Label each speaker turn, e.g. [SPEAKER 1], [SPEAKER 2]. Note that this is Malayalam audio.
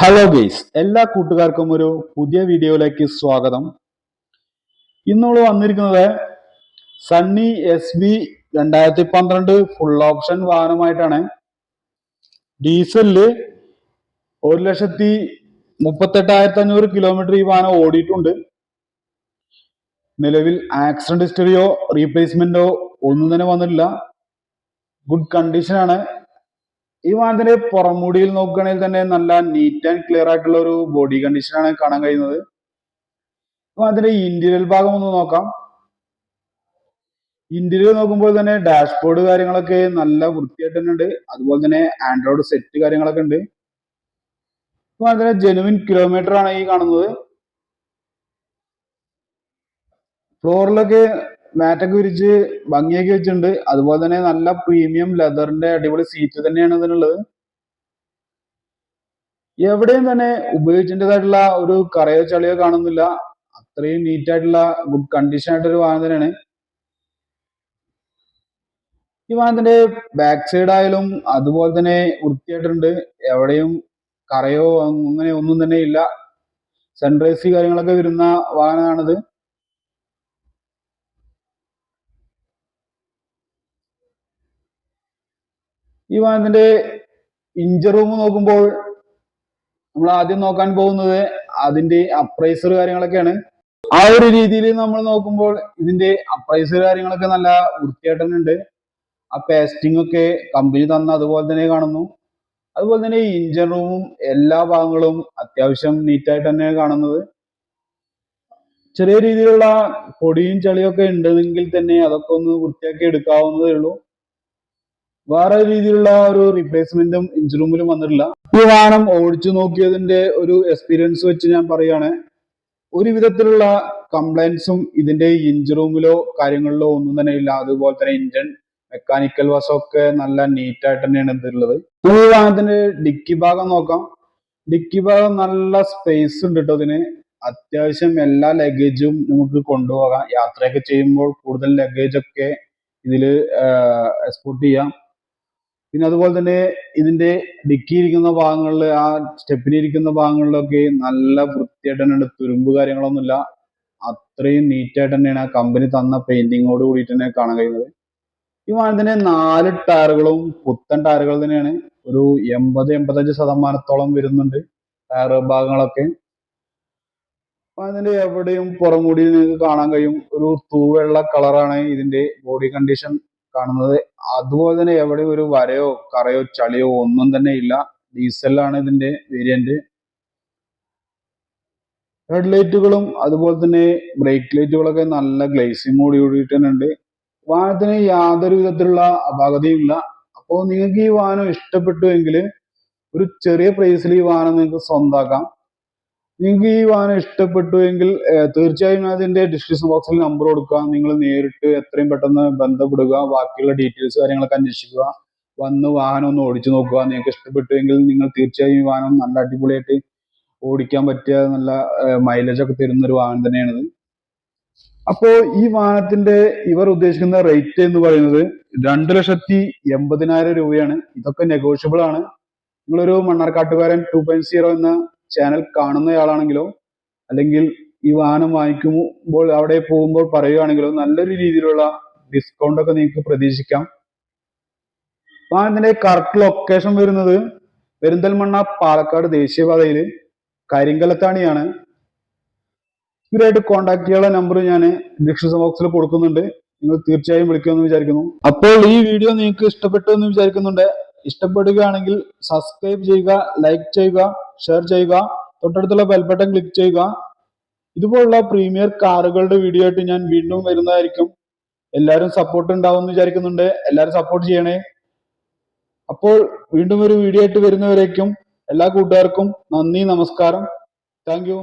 [SPEAKER 1] ഹലോ ഗെയ്സ്, എല്ലാ കൂട്ടുകാർക്കും ഒരു പുതിയ വീഡിയോയിലേക്ക് സ്വാഗതം. ഇന്നോട് വന്നിരിക്കുന്നത് സണ്ണി SB 2012 ഫുൾ ഓപ്ഷൻ വാഹനമായിട്ടാണ്. ഡീസലില് 1,38,500 കിലോമീറ്റർ ഈ വാഹനം ഓടിയിട്ടുണ്ട്. നിലവിൽ ആക്സിഡന്റ് ഹിസ്റ്ററിയോ റീപ്ലേസ്മെന്റോ ഒന്നും തന്നെ വന്നിട്ടില്ല. ഗുഡ് കണ്ടീഷനാണ്. ഈ വാഹനത്തിന്റെ പുറംമൂടിയിൽ നോക്കുകയാണെങ്കിൽ തന്നെ നല്ല നീറ്റ് ആൻഡ് ക്ലിയർ ആയിട്ടുള്ള ഒരു ബോഡി കണ്ടീഷനാണ് കാണാൻ കഴിയുന്നത്. വാഹനത്തിന്റെ ഇന്റീരിയർ ഭാഗം ഒന്ന് നോക്കാം. ഇന്റീരിയർ നോക്കുമ്പോൾ തന്നെ ഡാഷ്ബോർഡ് കാര്യങ്ങളൊക്കെ നല്ല വൃത്തിയായിട്ട് തന്നെ ഉണ്ട്. അതുപോലെ തന്നെ ആൻഡ്രോയിഡ് സെറ്റ് കാര്യങ്ങളൊക്കെ ഉണ്ട്. വാഹനത്തിന്റെ ജെനുവിൻ കിലോമീറ്റർ ആണ് ഈ കാണുന്നത്. ഫ്ലോറിലൊക്കെ മാറ്റൊക്കെ വിരിച്ച് ഭംഗിയാക്കി വെച്ചിട്ടുണ്ട്. അതുപോലെ തന്നെ നല്ല പ്രീമിയം ലെതറിന്റെ അടിപൊളി സീറ്റ് തന്നെയാണ് ഇതിനുള്ളത്. എവിടെയും തന്നെ ഉപയോഗിച്ചതിൻ്റെതായിട്ടുള്ള ഒരു കറയോ ചളിയോ കാണുന്നില്ല. അത്രയും നീറ്റ് ആയിട്ടുള്ള ഗുഡ് കണ്ടീഷൻ ആയിട്ടൊരു വാഹനം തന്നെയാണ്. ഈ വാഹനത്തിന്റെ ബാക്ക് സൈഡ് ആയാലും അതുപോലെ തന്നെ വൃത്തിയായിട്ടുണ്ട്. എവിടെയും കറയോ അങ്ങനെ ഒന്നും തന്നെ ഇല്ല. സൺറൈസ് കാര്യങ്ങളൊക്കെ വരുന്ന വാഹനമാണിത്. ഈ വാഹനത്തിന്റെ ഇഞ്ചർ റൂം നോക്കുമ്പോൾ നമ്മൾ ആദ്യം നോക്കാൻ പോകുന്നത് അതിന്റെ അപ്രൈസർ കാര്യങ്ങളൊക്കെയാണ്. ആ ഒരു രീതിയിൽ നമ്മൾ നോക്കുമ്പോൾ ഇതിന്റെ അപ്രൈസർ കാര്യങ്ങളൊക്കെ നല്ല വൃത്തിയായിട്ട് തന്നെ ഉണ്ട്. ആ പേസ്റ്റിംഗ് ഒക്കെ കമ്പനി തന്ന അതുപോലെ തന്നെ കാണുന്നു. അതുപോലെ തന്നെ ഈ ഇഞ്ചിൻ റൂമും എല്ലാ ഭാഗങ്ങളും അത്യാവശ്യം നീറ്റായിട്ട് തന്നെയാണ് കാണുന്നത്. ചെറിയ രീതിയിലുള്ള പൊടിയും ചളിയൊക്കെ ഉണ്ടെങ്കിൽ തന്നെ അതൊക്കെ ഒന്ന് വൃത്തിയാക്കി എടുക്കാവുന്നതേ ഉള്ളൂ. വേറെ രീതിയിലുള്ള ഒരു റീപ്ലേസ്മെന്റും ഇഞ്ചിൻ റൂമിലും വന്നിട്ടില്ല. ഈ വാഹനം ഓടിച്ചു നോക്കിയതിന്റെ ഒരു എക്സ്പീരിയൻസ് വെച്ച് ഞാൻ പറയുകയാണ്, ഒരു വിധത്തിലുള്ള കംപ്ലൈൻസും ഇതിന്റെ ഇഞ്ചിൻ റൂമിലോ കാര്യങ്ങളിലോ ഒന്നും തന്നെ ഇല്ല. അതുപോലെ തന്നെ ഇഞ്ചിൻ മെക്കാനിക്കൽ വശമൊക്കെ നല്ല നീറ്റ് ആയിട്ട് തന്നെയാണ് ഇതിലുള്ളത്. ഈ വാഹനത്തിന്റെ ഡിക്കി ഭാഗം നോക്കാം. ഡിക്കി ഭാഗം നല്ല സ്പേസ് ഉണ്ട് കേട്ടോ. ഇതിന് അത്യാവശ്യം എല്ലാ ലഗേജും നമുക്ക് കൊണ്ടുപോകാം. യാത്രയൊക്കെ ചെയ്യുമ്പോൾ കൂടുതൽ ലഗേജ് ഒക്കെ ഇതിൽ എക്സ്പോർട്ട് ചെയ്യാം. പിന്നെ അതുപോലെ തന്നെ ഇതിന്റെ ഡിക്കി ഇരിക്കുന്ന ഭാഗങ്ങളിൽ, ആ സ്റ്റെപ്പിന് ഇരിക്കുന്ന ഭാഗങ്ങളിലൊക്കെ നല്ല വൃത്തിയായിട്ട് തന്നെയുണ്ട്. തുരുമ്പ് കാര്യങ്ങളൊന്നുമില്ല. അത്രയും നീറ്റായിട്ട് തന്നെയാണ് ആ കമ്പനി തന്ന പെയിന്റിങ്ങോട് കൂടിയിട്ട് തന്നെ കാണാൻ കഴിയുന്നത്. ഈ വാഹനത്തിന്റെ 4 ടയറുകളും പുത്തൻ ടയറുകൾ തന്നെയാണ്. ഒരു 80-85% വരുന്നുണ്ട് ടയർ ഭാഗങ്ങളൊക്കെ. അതിന്റെ എവിടെയും പുറംകൂടി നിങ്ങൾക്ക് കാണാൻ കഴിയും. ഒരു തൂവെള്ള കളറാണ് ഇതിന്റെ ബോഡി കണ്ടീഷൻ കാണുന്നത്. അതുപോലെ തന്നെ എവിടെയും ഒരു വരയോ കറയോ ചളിയോ ഒന്നും തന്നെ ഇല്ല. ഡീസലാണ് ഇതിന്റെ വേരിയന്റ്. ഹെഡ് ലൈറ്റുകളും അതുപോലെ തന്നെ ബ്രേക്ക് ലൈറ്റുകളൊക്കെ നല്ല ഗ്ലേസിങ്ങോട് കൂടിയിട്ട് തന്നെ ഉണ്ട്. വാഹനത്തിന് യാതൊരു വിധത്തിലുള്ള അപാകതയും ഇല്ല. അപ്പോൾ നിങ്ങൾക്ക് ഈ വാഹനം ഇഷ്ടപ്പെട്ടു എങ്കിൽ ഒരു ചെറിയ പ്രൈസിൽ ഈ വാഹനം നിങ്ങൾക്ക് സ്വന്തമാക്കാം. നിങ്ങൾക്ക് ഈ വാഹനം ഇഷ്ടപ്പെട്ടു എങ്കിൽ തീർച്ചയായും അതിന്റെ ഡിസ്ക്രിപ്ഷൻ ബോക്സിൽ നമ്പർ കൊടുക്കുക. നിങ്ങൾ നേരിട്ട് എത്രയും പെട്ടെന്ന് ബന്ധപ്പെടുക. ബാക്കിയുള്ള ഡീറ്റെയിൽസ് കാര്യങ്ങളൊക്കെ അന്വേഷിക്കുക. വന്ന് വാഹനം ഒന്ന് ഓടിച്ചു നോക്കുക. നിങ്ങൾക്ക് ഇഷ്ടപ്പെട്ടു എങ്കിൽ നിങ്ങൾ തീർച്ചയായും ഈ വാഹനം നല്ല അടിപൊളിയായിട്ട് ഓടിക്കാൻ പറ്റിയ നല്ല മൈലേജ് ഒക്കെ തരുന്ന ഒരു വാഹനം തന്നെയാണിത്. അപ്പോൾ ഈ വാഹനത്തിന്റെ ഇവർ ഉദ്ദേശിക്കുന്ന റേറ്റ് എന്ന് പറയുന്നത് 2,80,000 രൂപയാണ്. ഇതൊക്കെ നെഗോഷ്യബിൾ ആണ്. നിങ്ങളൊരു മണ്ണാർക്കാട്ടുകാരൻ 2.0 എന്ന ചാനൽ കാണുന്നയാളാണെങ്കിലോ അല്ലെങ്കിൽ ഈ വാഹനം വാങ്ങിക്കുമ്പോൾ അവിടെ പോകുമ്പോൾ പറയുകയാണെങ്കിലോ നല്ലൊരു രീതിയിലുള്ള ഡിസ്കൗണ്ട് ഒക്കെ നിങ്ങൾക്ക് പ്രതീക്ഷിക്കാം. വാഹനത്തിന്റെ കറക്റ്റ് ലൊക്കേഷൻ വരുന്നത് പെരിന്തൽമണ്ണ പാലക്കാട് ദേശീയപാതയിൽ കരിങ്കലത്താണിയാണ്. ഇവരായിട്ട് കോൺടാക്ട് ചെയ്യാനുള്ള നമ്പർ ഞാൻ ഡിസ്ക്രിപ്ഷൻ ബോക്സിൽ കൊടുക്കുന്നുണ്ട്. നിങ്ങൾ തീർച്ചയായും വിളിക്കുമെന്ന് വിചാരിക്കുന്നു. അപ്പോൾ ഈ വീഡിയോ നിങ്ങൾക്ക് ഇഷ്ടപ്പെട്ടു എന്ന് വിചാരിക്കുന്നുണ്ട്. ഇഷ്ടപ്പെടുകയാണെങ്കിൽ സബ്സ്ക്രൈബ് ചെയ്യുക, ലൈക്ക് ചെയ്യുക, ഷെയർ ചെയ്യുക, തൊട്ടടുത്തുള്ള ബെൽ ബട്ടൺ ക്ലിക്ക് ചെയ്യുക. ഇതുപോലുള്ള പ്രീമിയർ കാറുകളുടെ വീഡിയോ ആയിട്ട് ഞാൻ വീണ്ടും വരുന്നതായിരിക്കും. എല്ലാവരും സപ്പോർട്ട് ഉണ്ടാവും എന്ന് വിചാരിക്കുന്നുണ്ട്. എല്ലാവരും സപ്പോർട്ട് ചെയ്യണേ. അപ്പോൾ വീണ്ടും ഒരു വീഡിയോ ആയിട്ട് വരുന്നവരേക്കും എല്ലാ കൂട്ടുകാർക്കും നന്ദി, നമസ്കാരം. Thank you.